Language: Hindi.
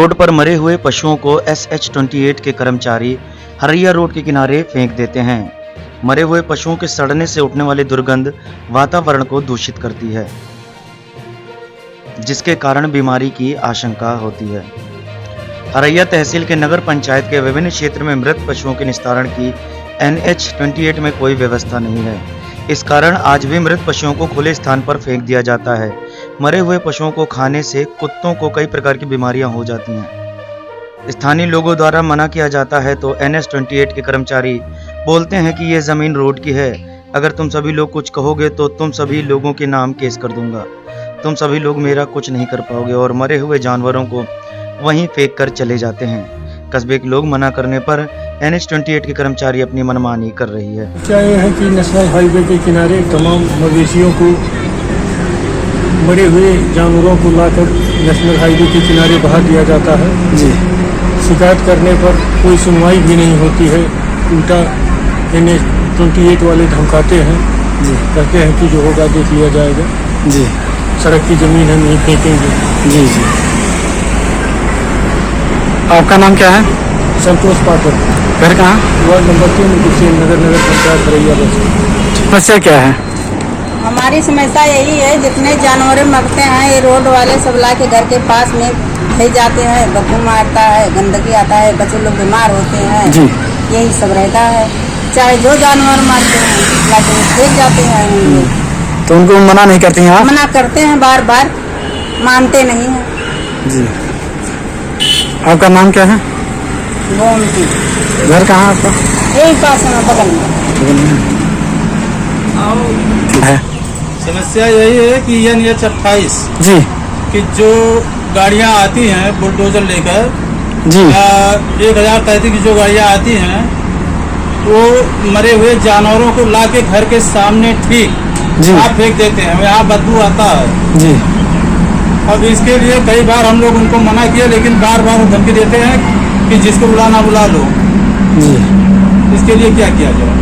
रोड पर मरे हुए पशुओं को SH-28 के कर्मचारी हरैया रोड के किनारे फेंक देते हैं। मरे हुए पशुओं के सड़ने से उठने वाली दुर्गंध वातावरण को दूषित करती है, जिसके कारण बीमारी की आशंका होती है। हरैया तहसील के नगर पंचायत के विभिन्न क्षेत्र में मृत पशुओं के निस्तारण की NH-28 में कोई व्यवस्था नहीं है। इस कारण आज भी मृत पशुओं को खुले स्थान पर फेंक दिया जाता है। मरे हुए पशुओं को खाने से कुत्तों को कई प्रकार की बीमारियां हो जाती हैं। स्थानीय लोगों द्वारा मना किया जाता है तो NH-28 के कर्मचारी बोलते हैं कि ये जमीन रोड की है, अगर तुम सभी लोग कुछ कहोगे तो तुम सभी लोगों के नाम केस कर दूंगा, तुम सभी लोग मेरा कुछ नहीं कर पाओगे, और मरे हुए जानवरों को वहीं फेंक कर चले जाते हैं। कस्बे के लोग मना करने पर NH-28 के कर्मचारी अपनी मनमानी कर रही है। क्या ये है कि नेशनल हाईवे के किनारे तमाम मवेशियों को, मरे हुए जानवरों को लाकर नेशनल हाईवे के किनारे बहा दिया जाता है जी। शिकायत करने पर कोई सुनवाई भी नहीं होती है, उल्टा NH-28 वाले धमकाते हैं जी, कहते हैं कि जो होगा देख लिया जाएगा जी, सड़क की जमीन है नहीं फेंकेंगे जी जी। आपका नाम क्या है? संतोष पाठक। घर कहाँ? वार्ड नंबर 3 नगर पंचायत हरैया बस। समस्या क्या है? हमारी समस्या यही है, जितने जानवर मरते हैं ये रोड वाले सब ला के घर के पास में भेज जाते हैं, बदबू मारता है, गंदगी आता है, बच्चे लोग बीमार होते हैं जी, यही सब रहता है। चाहे जो जानवर मारते हैं ला के भेज जाते हैं। तो उनको मना नहीं करती हैं आप? मना करते हैं, बार बार मानते नहीं हैं जी। आपका नाम क्या है? गोमती। घर कहाँ आपका? यही पास है, बगल में है। समस्या यही है कि NH-28 जी कि जो गाड़ियां आती हैं बुलडोजर लेकर जी, 1033 की जो गाड़ियां आती हैं वो मरे हुए जानवरों को लाके घर के सामने ठीक जी आप फेंक देते हैं, यहाँ बदबू आता है जी। अब इसके लिए कई बार हम लोग उनको मना किया, लेकिन बार बार वो धमकी देते हैं कि जिसको बुलाना बुला लो। जी इसके लिए क्या किया जाए?